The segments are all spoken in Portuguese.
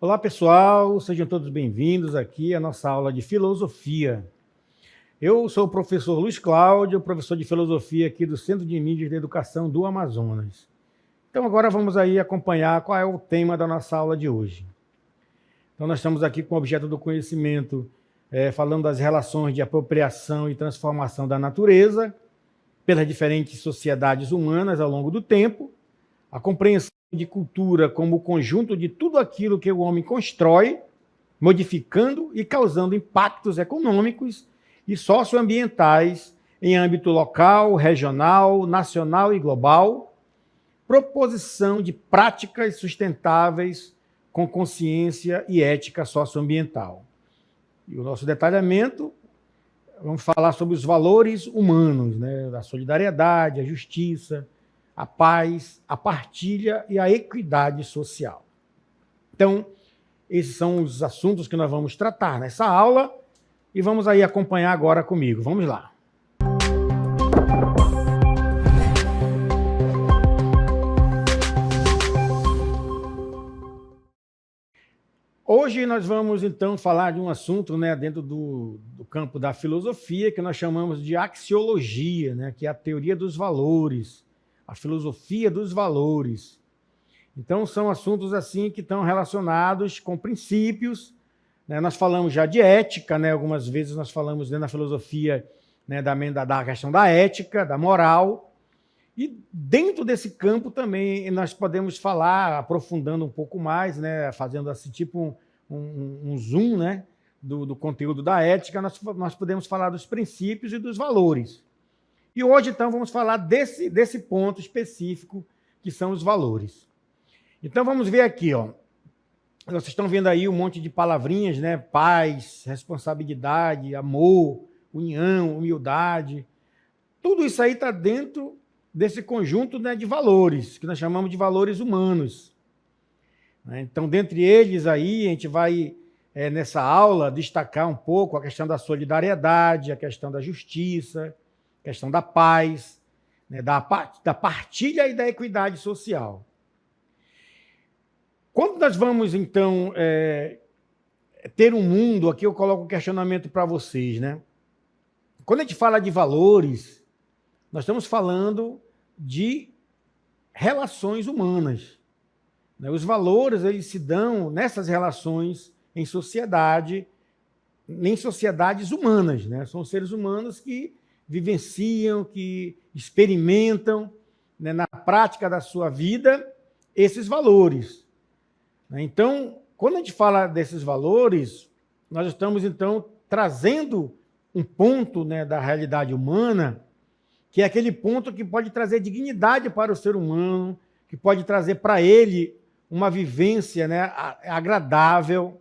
Olá, pessoal, sejam todos bem-vindos aqui à nossa aula de filosofia. Eu sou o professor Luiz Cláudio, professor de filosofia aqui do Centro de Mídias de Educação do Amazonas. Então, agora vamos aí acompanhar qual é o tema da nossa aula de hoje. Então, nós estamos aqui com o objeto do conhecimento, falando das relações de apropriação e transformação da natureza pelas diferentes sociedades humanas ao longo do tempo, a compreensão de cultura como o conjunto de tudo aquilo que o homem constrói, modificando e causando impactos econômicos e socioambientais em âmbito local, regional, nacional e global, proposição de práticas sustentáveis com consciência e ética socioambiental. E o nosso detalhamento, vamos falar sobre os valores humanos, né? A solidariedade, a justiça, a paz, a partilha e a equidade social. Então, esses são os assuntos que nós vamos tratar nessa aula e vamos aí acompanhar agora comigo. Vamos lá. Hoje nós vamos, então, falar de um assunto, né, dentro do campo da filosofia que nós chamamos de axiologia, né, que é a teoria dos valores, a filosofia dos valores. Então, são assuntos assim que estão relacionados com princípios, né? Nós falamos já de ética, né? Algumas vezes nós falamos dentro da filosofia, né, da questão da ética, da moral, e dentro desse campo também nós podemos falar, aprofundando um pouco mais, né, fazendo assim tipo um zoom, né, do conteúdo da ética, nós podemos falar dos princípios e dos valores. E hoje, então, vamos falar desse ponto específico, que são os valores. Então, vamos ver aqui, ó. Vocês estão vendo aí um monte de palavrinhas, né? Paz, responsabilidade, amor, união, humildade. Tudo isso aí está dentro desse conjunto, né, de valores, que nós chamamos de valores humanos. Então, dentre eles aí, a gente vai, nessa aula, destacar um pouco a questão da solidariedade, a questão da justiça, questão da paz, né, da partilha e da equidade social. Quando nós vamos, então, ter um mundo, aqui eu coloco um questionamento para vocês, né? Quando a gente fala de valores, nós estamos falando de relações humanas, né? Os valores, eles se dão nessas relações em sociedades humanas, né? São seres humanos que vivenciam, que experimentam, né, na prática da sua vida esses valores. Então, quando a gente fala desses valores, nós estamos, então, trazendo um ponto, né, da realidade humana, que é aquele ponto que pode trazer dignidade para o ser humano, que pode trazer para ele uma vivência, né, agradável,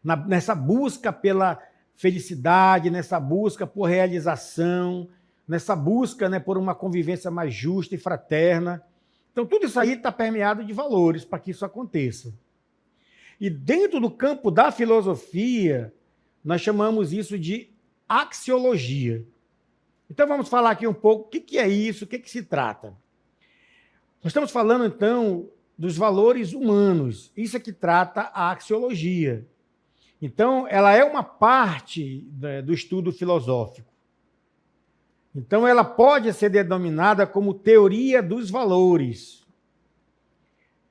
nessa busca pela felicidade, nessa busca por realização, nessa busca, né, por uma convivência mais justa e fraterna. Então, tudo isso aí está permeado de valores para que isso aconteça. E dentro do campo da filosofia, nós chamamos isso de axiologia. Então, vamos falar aqui um pouco o que é isso, o que se trata. Nós estamos falando, então, dos valores humanos. Isso é que trata a axiologia. Então, ela é uma parte, né, do estudo filosófico. Então, ela pode ser denominada como teoria dos valores,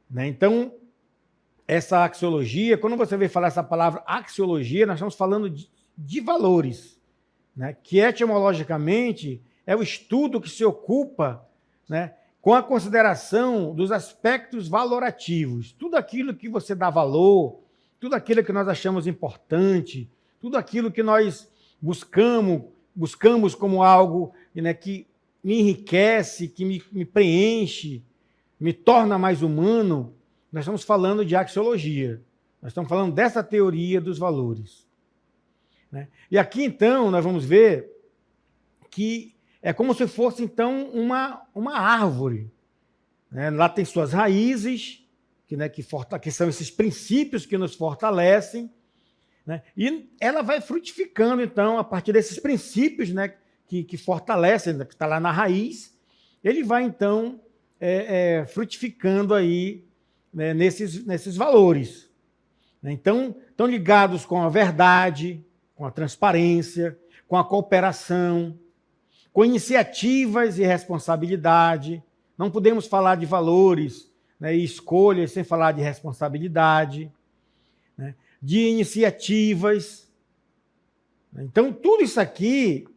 né? Então, essa axiologia, quando você vê falar essa palavra axiologia, nós estamos falando de valores, né? Que etimologicamente é o estudo que se ocupa, né, com a consideração dos aspectos valorativos. Tudo aquilo que você dá valor, tudo aquilo que nós achamos importante, tudo aquilo que nós buscamos como algo, né, que me enriquece, que me preenche, me torna mais humano, nós estamos falando de axiologia. Nós estamos falando dessa teoria dos valores, né? E aqui, então, nós vamos ver que é como se fosse, então, uma árvore, né? Lá tem suas raízes, que são esses princípios que nos fortalecem, né? E ela vai frutificando, então, a partir desses princípios, né, que fortalecem, que está lá na raiz, ele vai, então, frutificando aí, né, nesses valores. né? Então, estão ligados com a verdade, com a transparência, com a cooperação, com iniciativas e responsabilidade. Não podemos falar de valores, né, e escolhas sem falar de responsabilidade, né, de iniciativas. Então, tudo isso aqui,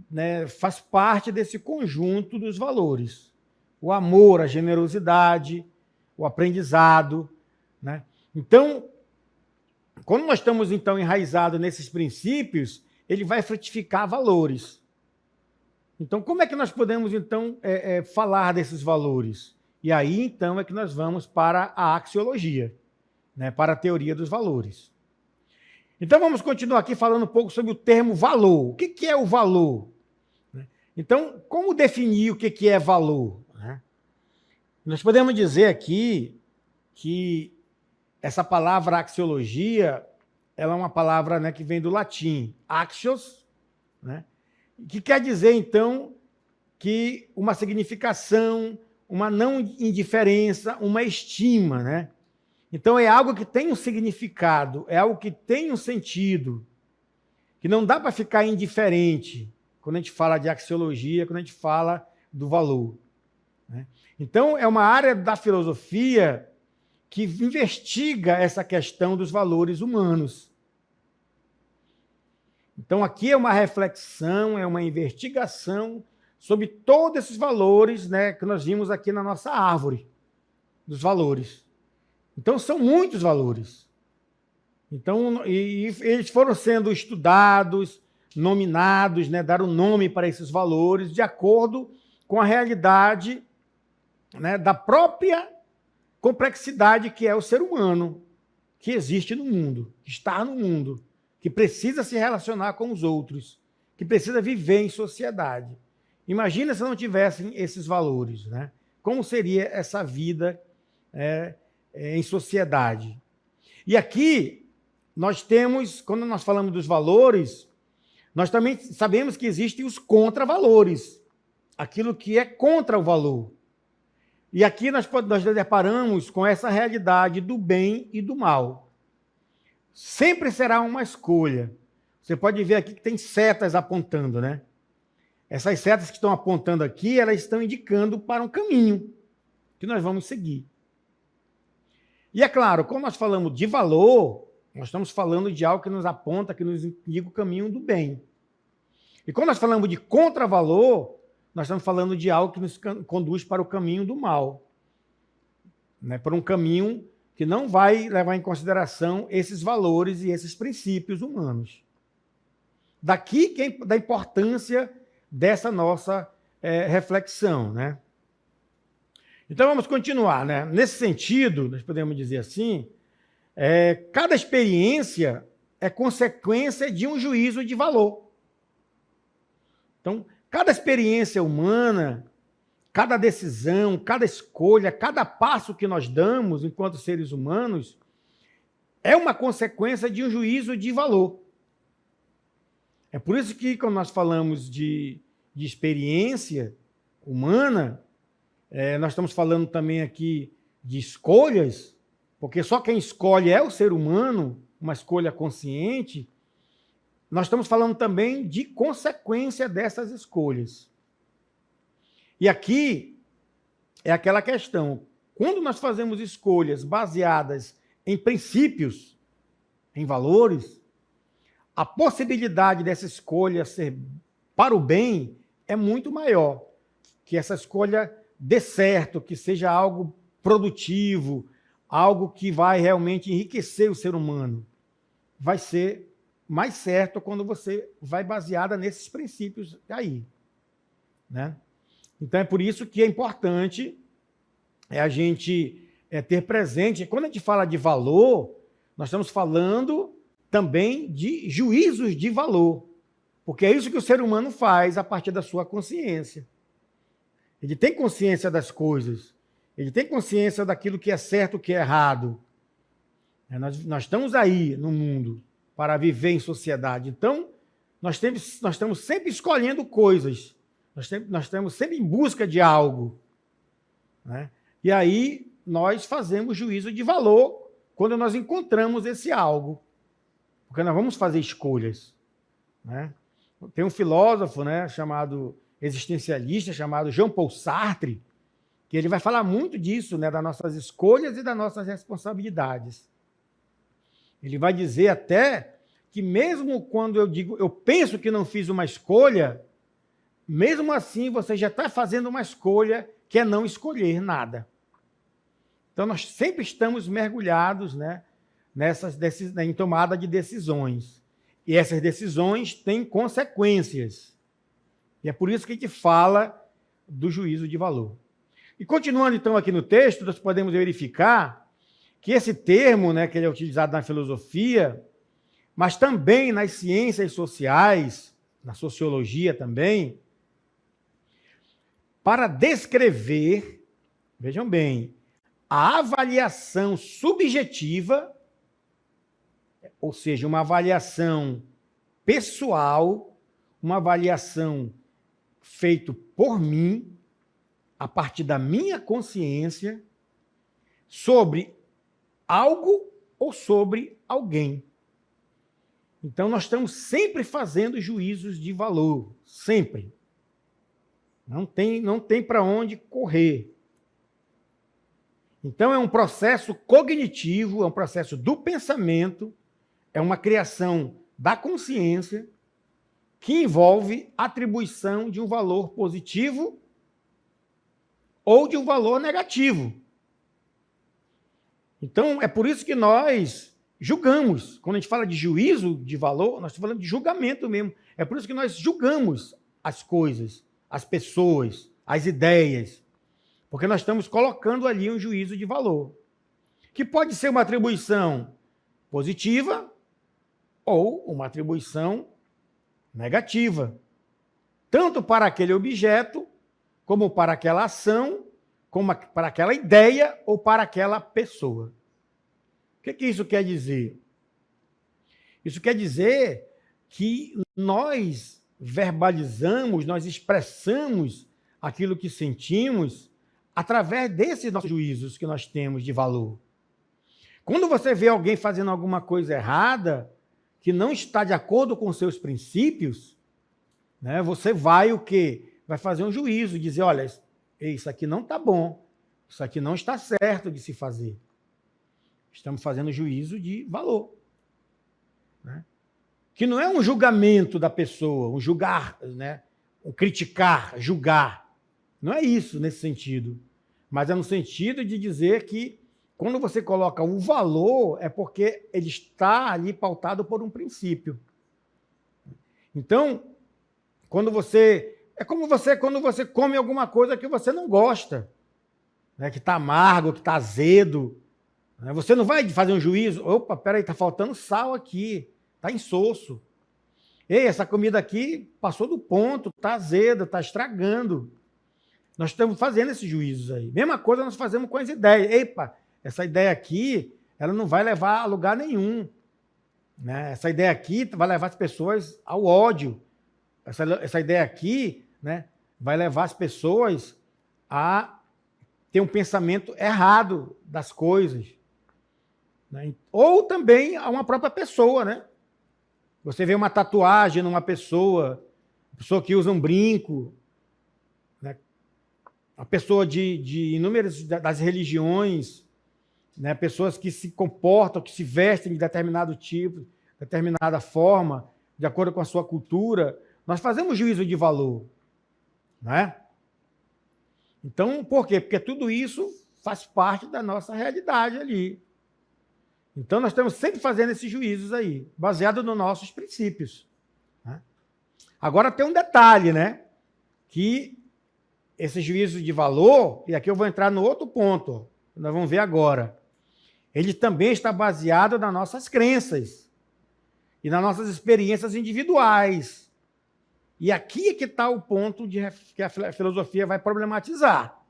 né, faz parte desse conjunto dos valores. O amor, a generosidade, o aprendizado, né? Então, quando nós estamos então enraizados nesses princípios, ele vai frutificar valores. Então, como é que nós podemos então falar desses valores? E aí então é que nós vamos para a axiologia, né, para a teoria dos valores. Então, vamos continuar aqui falando um pouco sobre o termo valor. O que é o valor? Então, como definir o que é valor? Nós podemos dizer aqui que essa palavra axiologia, ela é uma palavra, né, que vem do latim, axios, né, que quer dizer, então, que uma significação, uma não indiferença, uma estima, né? Então, é algo que tem um significado, é algo que tem um sentido, que não dá para ficar indiferente quando a gente fala de axiologia, quando a gente fala do valor, né? Então, é uma área da filosofia que investiga essa questão dos valores humanos. Então, aqui é uma reflexão, é uma investigação sobre todos esses valores, né, que nós vimos aqui na nossa árvore dos valores. Então, são muitos valores. Então, e eles foram sendo estudados, nominados, né, dar um nome para esses valores de acordo com a realidade, né, da própria complexidade que é o ser humano, que existe no mundo, que está no mundo, que precisa se relacionar com os outros, que precisa viver em sociedade. Imagina se não tivessem esses valores, né? Como seria essa vida em sociedade? E aqui nós temos, quando nós falamos dos valores, nós também sabemos que existem os contravalores, aquilo que é contra o valor. E aqui nós deparamos com essa realidade do bem e do mal. Sempre será uma escolha. Você pode ver aqui que tem setas apontando, né? Essas setas que estão apontando aqui, elas estão indicando para um caminho que nós vamos seguir. E é claro, quando nós falamos de valor, nós estamos falando de algo que nos aponta, que nos indica o caminho do bem. E quando nós falamos de contravalor, nós estamos falando de algo que nos conduz para o caminho do mal, né? Para um caminho que não vai levar em consideração esses valores e esses princípios humanos. Daqui da importância dessa nossa reflexão, né? Então vamos continuar, né? Nesse sentido, nós podemos dizer assim, cada experiência é consequência de um juízo de valor. Então, cada experiência humana, cada decisão, cada escolha, cada passo que nós damos enquanto seres humanos é uma consequência de um juízo de valor. É por isso que, quando nós falamos de experiência humana, nós estamos falando também aqui de escolhas, porque só quem escolhe é o ser humano, uma escolha consciente. Nós estamos falando também de consequência dessas escolhas. E aqui é aquela questão. Quando nós fazemos escolhas baseadas em princípios, em valores, a possibilidade dessa escolha ser para o bem é muito maior. Que essa escolha dê certo, que seja algo produtivo, algo que vai realmente enriquecer o ser humano. Vai ser mais certo quando você vai baseada nesses princípios aí, né? Então é por isso que é importante a gente ter presente, quando a gente fala de valor, nós estamos falando também de juízos de valor, porque é isso que o ser humano faz a partir da sua consciência. Ele tem consciência das coisas, ele tem consciência daquilo que é certo e que é errado. Nós estamos aí no mundo para viver em sociedade. Então, nós estamos sempre escolhendo coisas. Nós estamos sempre em busca de algo, né? E aí nós fazemos juízo de valor quando nós encontramos esse algo. Porque nós vamos fazer escolhas, né? Tem um filósofo, né, existencialista, chamado Jean-Paul Sartre, que ele vai falar muito disso, né, das nossas escolhas e das nossas responsabilidades. Ele vai dizer até que mesmo quando eu penso que não fiz uma escolha, mesmo assim você já está fazendo uma escolha que é não escolher nada. Então nós sempre estamos mergulhados, né, em tomada de decisões. E essas decisões têm consequências. E é por isso que a gente fala do juízo de valor. E continuando então aqui no texto, nós podemos verificar que esse termo, né, que ele é utilizado na filosofia, mas também nas ciências sociais, na sociologia também, para descrever, vejam bem, a avaliação subjetiva, ou seja, uma avaliação pessoal, uma avaliação feita por mim, a partir da minha consciência, sobre algo ou sobre alguém. Então, nós estamos sempre fazendo juízos de valor, sempre. Não tem para onde correr. Então, é um processo cognitivo, é um processo do pensamento, é uma criação da consciência que envolve atribuição de um valor positivo ou de um valor negativo. Então, é por isso que nós julgamos. Quando a gente fala de juízo de valor, nós estamos falando de julgamento mesmo. É por isso que nós julgamos as coisas, as pessoas, as ideias, porque nós estamos colocando ali um juízo de valor, que pode ser uma atribuição positiva ou uma atribuição negativa, tanto para aquele objeto, como para aquela ação, como para aquela ideia ou para aquela pessoa. O que isso quer dizer? Isso quer dizer que nós verbalizamos, nós expressamos aquilo que sentimos através desses nossos juízos que nós temos de valor. Quando você vê alguém fazendo alguma coisa errada, que não está de acordo com seus princípios, né, você vai o quê? Vai fazer um juízo, dizer, olha, isso aqui não está bom, isso aqui não está certo de se fazer. Estamos fazendo juízo de valor, né? Que não é um julgamento da pessoa, um julgar, né? Um criticar, julgar. Não é isso nesse sentido. Mas é no sentido de dizer que quando você coloca um valor, é porque ele está ali pautado por um princípio. Então, quando você come alguma coisa que você não gosta, né? Que está amargo, que está azedo, né? Você não vai fazer um juízo. Opa, peraí, está faltando sal aqui. Está insosso. Ei, essa comida aqui passou do ponto, está azeda, está estragando. Nós estamos fazendo esses juízos aí. Mesma coisa nós fazemos com as ideias. Epa, essa ideia aqui, ela não vai levar a lugar nenhum, né? Essa ideia aqui vai levar as pessoas ao ódio. Essa ideia aqui, né, vai levar as pessoas a ter um pensamento errado das coisas, né? Ou também a uma própria pessoa, né? Você vê uma tatuagem numa pessoa que usa um brinco, né? A pessoa de inúmeras das religiões, né? Pessoas que se comportam, que se vestem de determinado tipo, determinada forma, de acordo com a sua cultura. Nós fazemos juízo de valor, né? Então, por quê? Porque tudo isso faz parte da nossa realidade ali. Então, nós estamos sempre fazendo esses juízos aí, baseado nos nossos princípios, né? Agora, tem um detalhe, né? Que esse juízo de valor, e aqui eu vou entrar no outro ponto, nós vamos ver agora, ele também está baseado nas nossas crenças e nas nossas experiências individuais. E aqui é que está o ponto que a filosofia vai problematizar,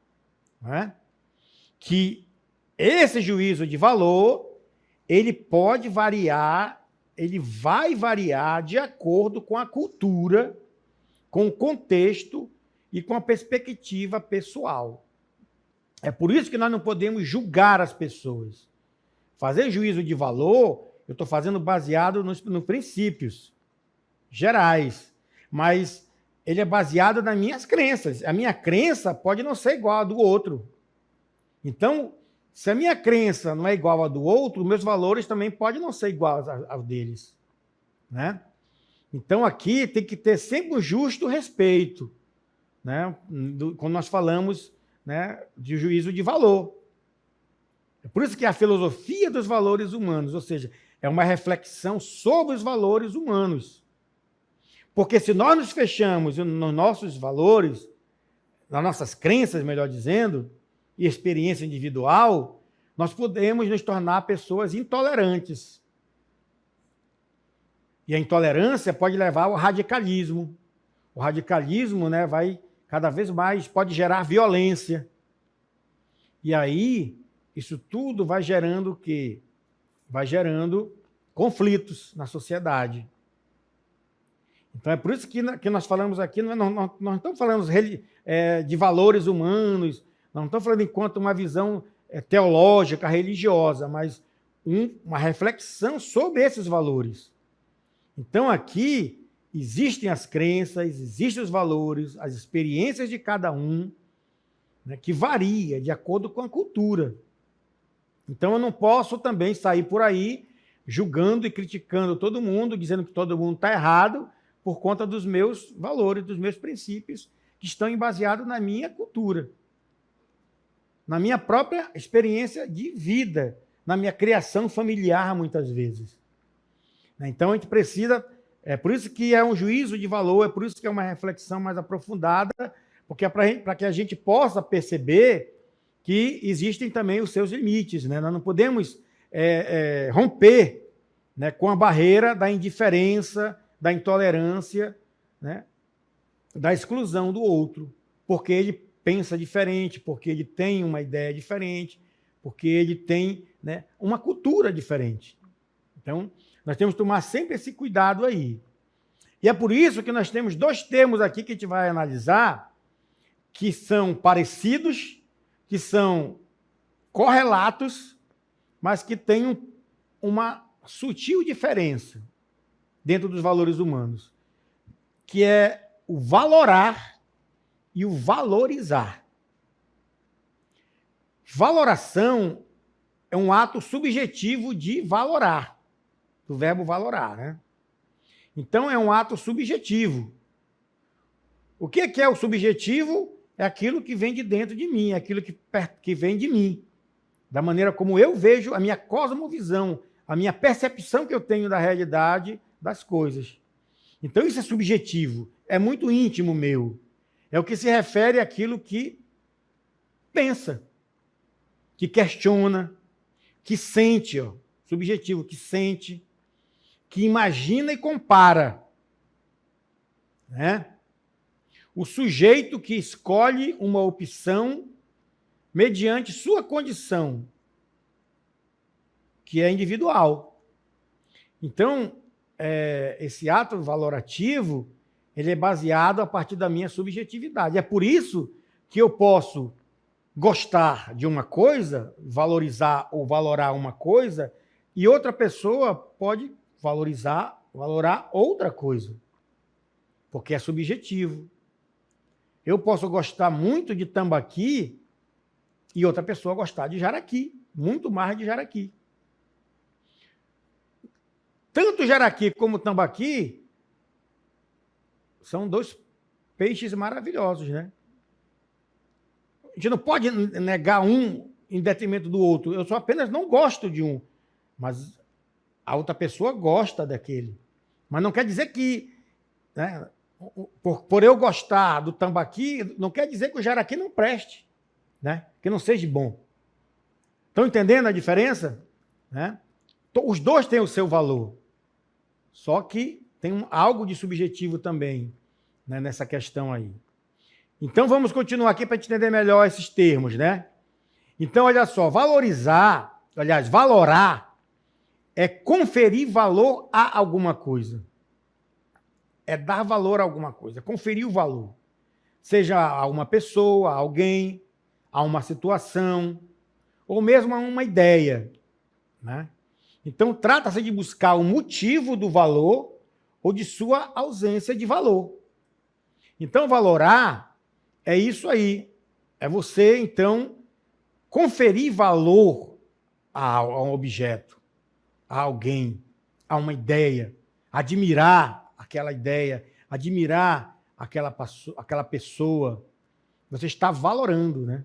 né? Que esse juízo de valor, ele pode variar, ele vai variar de acordo com a cultura, com o contexto e com a perspectiva pessoal. É por isso que nós não podemos julgar as pessoas, Fazer juízo de valor, eu estou fazendo baseado nos princípios gerais, mas ele é baseado nas minhas crenças. A minha crença pode não ser igual à do outro. Então, se a minha crença não é igual à do outro, meus valores também podem não ser iguais aos deles, né? Então, aqui tem que ter sempre um justo respeito, né? Quando nós falamos, né, de juízo de valor. É por isso que é a filosofia dos valores humanos, ou seja, é uma reflexão sobre os valores humanos. Porque se nós nos fechamos nos nossos valores, nas nossas crenças, melhor dizendo, e experiência individual, nós podemos nos tornar pessoas intolerantes. E a intolerância pode levar ao radicalismo. O radicalismo, né, vai cada vez mais, pode gerar violência. E aí, isso tudo vai gerando o quê? Vai gerando conflitos na sociedade. Então, é por isso que nós falamos aqui, nós não estamos falando de valores humanos, não estamos falando enquanto uma visão teológica, religiosa, mas uma reflexão sobre esses valores. Então, aqui existem as crenças, existem os valores, as experiências de cada um, né, que varia de acordo com a cultura. Então, eu não posso também sair por aí julgando e criticando todo mundo, dizendo que todo mundo está errado, por conta dos meus valores, dos meus princípios, que estão baseados na minha cultura, na minha própria experiência de vida, na minha criação familiar, muitas vezes. Então, a gente precisa... É por isso que é um juízo de valor, é por isso que é uma reflexão mais aprofundada, porque é para que a gente possa perceber que existem também os seus limites, né? Nós não podemos romper, né, com a barreira da indiferença, da intolerância, né, da exclusão do outro, porque ele pensa diferente, porque ele tem uma ideia diferente, porque ele tem, né, uma cultura diferente. Então, nós temos que tomar sempre esse cuidado aí. E é por isso que nós temos dois termos aqui que a gente vai analisar, que são parecidos, que são correlatos, mas que têm uma sutil diferença dentro dos valores humanos, que é o valorar e o valorizar. Valoração é um ato subjetivo de valorar, do verbo valorar, né? Então, é um ato subjetivo. O que é o subjetivo? É aquilo que vem de dentro de mim, é aquilo que vem de mim, da maneira como eu vejo a minha cosmovisão, a minha percepção que eu tenho da realidade das coisas. Então, isso é subjetivo, é muito íntimo meu. É o que se refere àquilo que pensa, que questiona, que sente, ó, subjetivo, que sente, que imagina e compara, né? O sujeito que escolhe uma opção mediante sua condição, que é individual. Então, esse ato valorativo, ele é baseado a partir da minha subjetividade. É por isso que eu posso gostar de uma coisa, valorizar ou valorar uma coisa, e outra pessoa pode valorar outra coisa, porque é subjetivo. Eu posso gostar muito de tambaqui e outra pessoa gostar de jaraqui, muito mais de jaraqui. Tanto jaraqui como tambaqui são dois peixes maravilhosos, né? A gente não pode negar um em detrimento do outro. Eu só apenas não gosto de um, mas a outra pessoa gosta daquele. Mas não quer dizer que, né, por eu gostar do tambaqui, não quer dizer que o jaraqui não preste, né? Que não seja bom. Estão entendendo a diferença? Né? Os dois têm o seu valor. Só que tem algo de subjetivo também, né, nessa questão aí. Então, vamos continuar aqui para entender melhor esses termos, né? Então, olha só, valorar é conferir valor a alguma coisa. É dar valor a alguma coisa, conferir o valor. Seja a uma pessoa, a alguém, a uma situação, ou mesmo a uma ideia, né? Então, trata-se de buscar o motivo do valor ou de sua ausência de valor. Então, valorar é isso aí. É você, então, conferir valor a um objeto, a alguém, a uma ideia, admirar aquela ideia, admirar aquela pessoa. Você está valorando, né?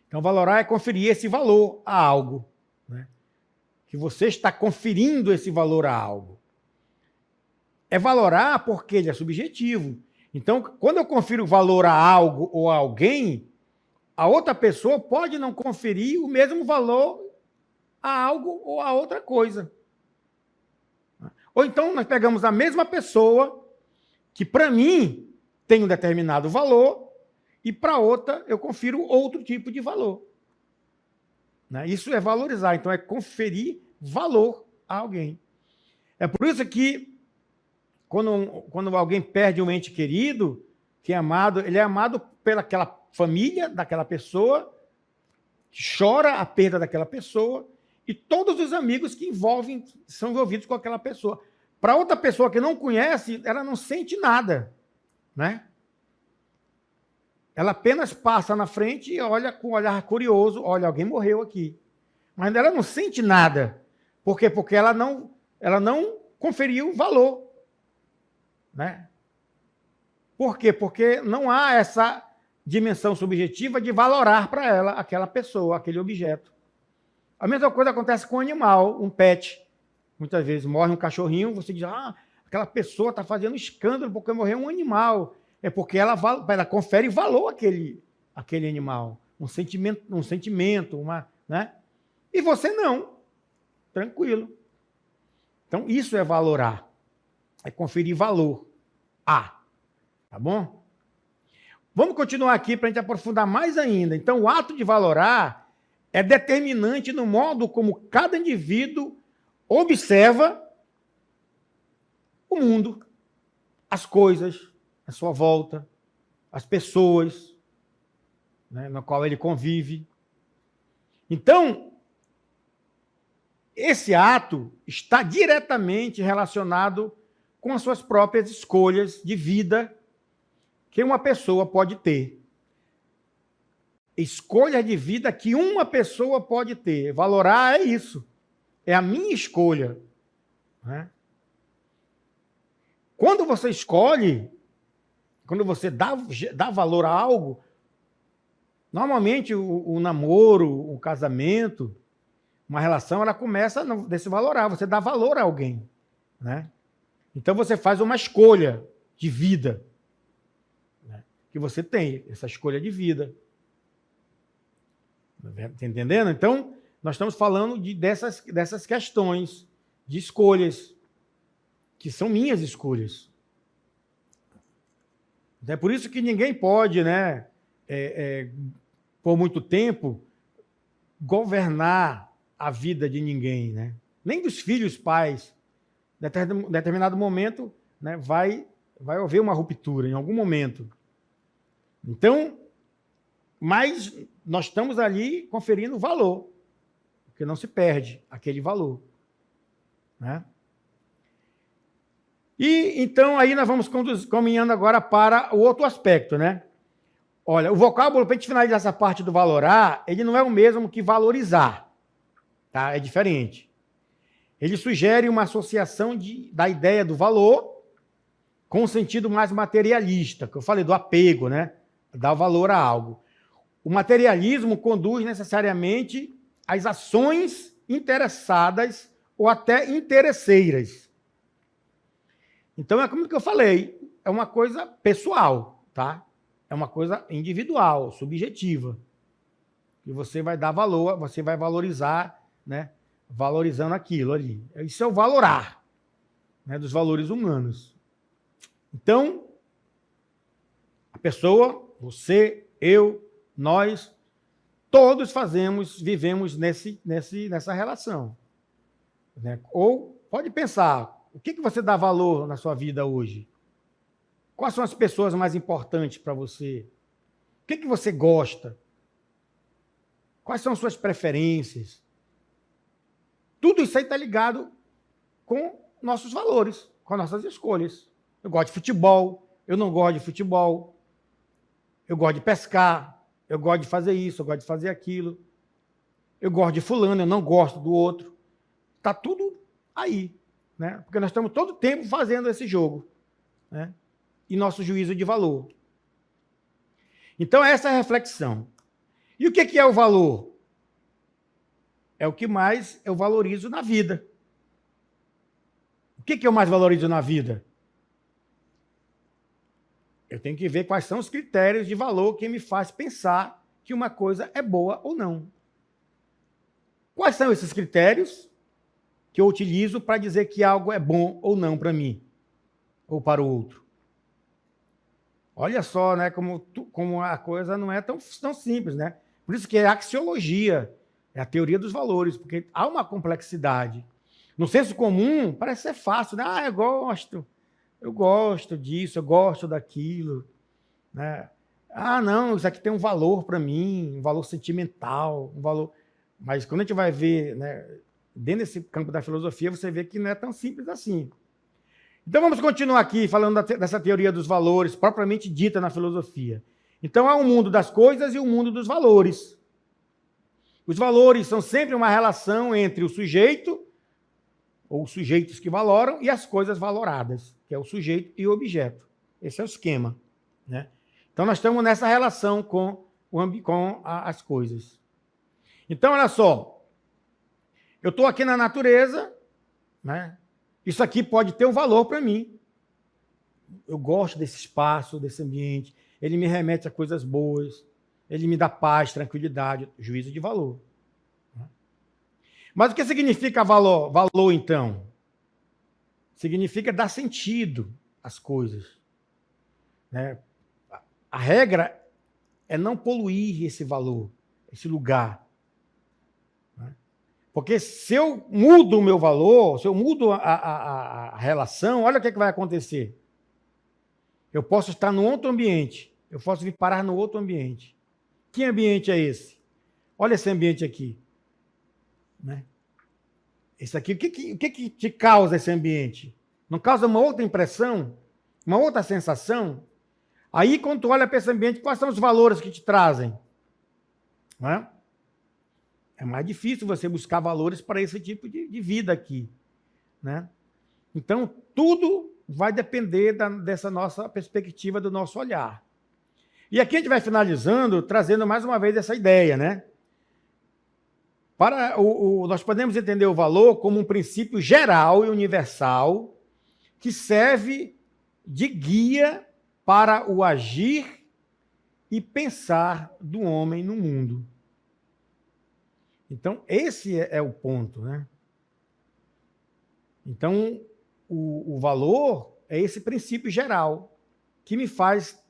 Então, valorar é conferir esse valor a algo, né? Que você está conferindo esse valor a algo. É valorar porque ele é subjetivo. Então, quando eu confiro valor a algo ou a alguém, a outra pessoa pode não conferir o mesmo valor a algo ou a outra coisa. Ou então nós pegamos a mesma pessoa que para mim tem um determinado valor e para outra eu confiro outro tipo de valor. Isso é valorizar, então é conferir valor a alguém. É por isso que quando alguém perde um ente querido, que é amado, ele é amado pelaquela família daquela pessoa, que chora a perda daquela pessoa, e todos os amigos que são envolvidos com aquela pessoa. Para outra pessoa que não conhece, ela não sente nada, né? Ela apenas passa na frente e olha com um olhar curioso, olha, alguém morreu aqui. Mas ela não sente nada. Por quê? Porque ela não conferiu valor, né? Por quê? Porque não há essa dimensão subjetiva de valorar para ela aquela pessoa, aquele objeto. A mesma coisa acontece com o animal, um pet. Muitas vezes morre um cachorrinho, você diz, aquela pessoa está fazendo escândalo porque morreu um animal. É porque ela confere valor àquele animal, um sentimento, né? E você não. Tranquilo. Então, isso é valorar. É conferir valor. Tá bom? Vamos continuar aqui para a gente aprofundar mais ainda. Então, o ato de valorar é determinante no modo como cada indivíduo observa o mundo, as coisas à sua volta, as pessoas, né, na qual ele convive. Então, esse ato está diretamente relacionado com as suas próprias escolhas de vida que uma pessoa pode ter. Escolha de vida que uma pessoa pode ter. Valorar é isso. É a minha escolha, né? Quando você escolhe, quando você dá valor a algo, normalmente o namoro, o casamento, uma relação, ela começa desse valorar. Você dá valor a alguém, né? Então você faz uma escolha de vida, né? Que você tem, essa escolha de vida. Está entendendo? Então, nós estamos falando dessas questões de escolhas, que são minhas escolhas. É por isso que ninguém pode, né, por muito tempo, governar a vida de ninguém, né? Nem dos filhos, pais. Em determinado momento, né, vai haver uma ruptura, em algum momento. Então, mas nós estamos ali conferindo valor, porque não se perde aquele valor, né? E então aí nós vamos caminhando agora para o outro aspecto, né? Olha, o vocábulo, para a gente finalizar essa parte do valorar, ele não é o mesmo que valorizar, tá? É diferente. Ele sugere uma associação da ideia do valor com um sentido mais materialista, que eu falei do apego, né? Dar valor a algo. O materialismo conduz necessariamente às ações interessadas ou até interesseiras. Então, é como que eu falei, é uma coisa pessoal, tá? É uma coisa individual, subjetiva. E você vai dar valor, você vai valorizar, né? Valorizando aquilo ali. Isso é o valorar, né? Dos valores humanos. Então, a pessoa, você, eu, nós, todos vivemos nessa relação, né? Ou pode pensar, o que você dá valor na sua vida hoje? Quais são as pessoas mais importantes para você? O que você gosta? Quais são suas preferências? tudo isso aí está ligado com nossos valores, com nossas escolhas. Eu gosto de futebol, eu não gosto de futebol, eu gosto de pescar, eu gosto de fazer isso, eu gosto de fazer aquilo, eu gosto de fulano, eu não gosto do outro. Está tudo aí, né? Porque nós estamos todo tempo fazendo esse jogo, né? E nosso juízo de valor. Então, essa é a reflexão. E o que é o valor? É o que mais eu valorizo na vida. O que eu mais valorizo na vida? Eu tenho que ver quais são os critérios de valor que me faz pensar que uma coisa é boa ou não. Quais são esses critérios que eu utilizo para dizer que algo é bom ou não para mim ou para o outro? Olha só, né, como a coisa não é tão simples, né? Por isso que é a axiologia, é a teoria dos valores, porque há uma complexidade. No senso comum, parece ser fácil, né? Ah, eu gosto disso, eu gosto daquilo, né? Ah, não, isso aqui tem um valor para mim, um valor sentimental, um valor... Mas quando a gente vai ver, né, dentro desse campo da filosofia, você vê que não é tão simples assim. Então vamos continuar aqui falando dessa teoria dos valores, propriamente dita na filosofia. Então há um mundo das coisas e um mundo dos valores. Os valores são sempre uma relação entre o sujeito, ou os sujeitos que valoram, e as coisas valoradas, que é o sujeito e o objeto. Esse é o esquema, né? Então nós estamos nessa relação com as coisas. Então, olha só, eu estou aqui na natureza, né? Isso aqui pode ter um valor para mim. Eu gosto desse espaço, desse ambiente. Ele me remete a coisas boas. Ele me dá paz, tranquilidade, juízo de valor. Mas o que significa valor, então? Significa dar sentido às coisas, né? A regra é não poluir esse valor, esse lugar. Porque se eu mudo o meu valor, se eu mudo a relação, olha o que vai acontecer. Eu posso estar num outro ambiente, eu posso vir parar no outro ambiente. Que ambiente é esse? Olha esse ambiente aqui, né? Esse aqui, o que te causa esse ambiente? Não causa uma outra impressão? Uma outra sensação? Aí, quando tu olha para esse ambiente, quais são os valores que te trazem? Não é? É mais difícil você buscar valores para esse tipo de vida aqui, né? Então, tudo vai depender dessa nossa perspectiva, do nosso olhar. E aqui a gente vai finalizando, trazendo mais uma vez essa ideia, né? Nós podemos entender o valor como um princípio geral e universal que serve de guia para o agir e pensar do homem no mundo. Então, esse é o ponto, né? Então, o valor é esse princípio geral que me faz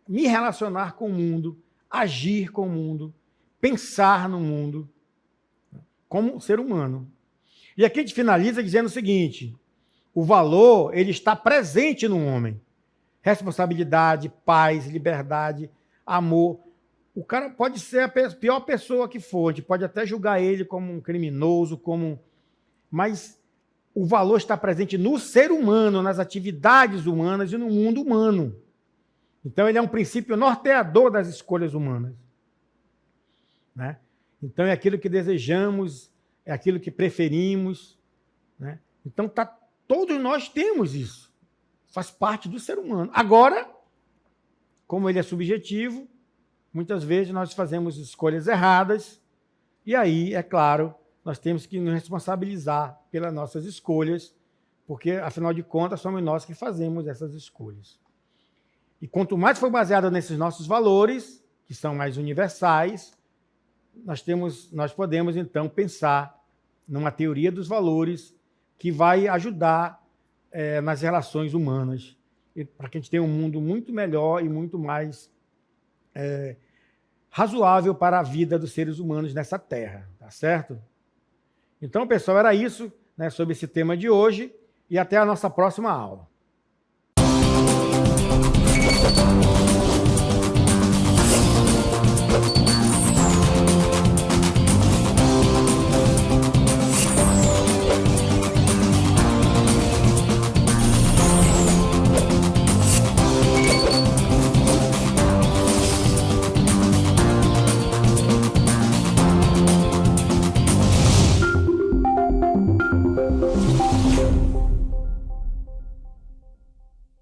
me relacionar com o mundo, agir com o mundo, pensar no mundo, como ser humano. E aqui a gente finaliza dizendo o seguinte: o valor, ele está presente no homem. Responsabilidade, paz, liberdade, amor. O cara pode ser a pior pessoa que for, a gente pode até julgar ele como um criminoso, mas o valor está presente no ser humano, nas atividades humanas e no mundo humano. Então, ele é um princípio norteador das escolhas humanas, né? Então, é aquilo que desejamos, é aquilo que preferimos, né? Então, todos nós temos isso. Faz parte do ser humano. Agora, como ele é subjetivo, muitas vezes nós fazemos escolhas erradas, e aí, é claro, nós temos que nos responsabilizar pelas nossas escolhas, porque, afinal de contas, somos nós que fazemos essas escolhas. E quanto mais for baseado nesses nossos valores, que são mais universais, nós podemos, então, pensar numa teoria dos valores que vai ajudar nas relações humanas, para que a gente tenha um mundo muito melhor e muito mais razoável para a vida dos seres humanos nessa terra, tá certo? Então, pessoal, era isso, né, sobre esse tema de hoje, e até a nossa próxima aula. Tchau.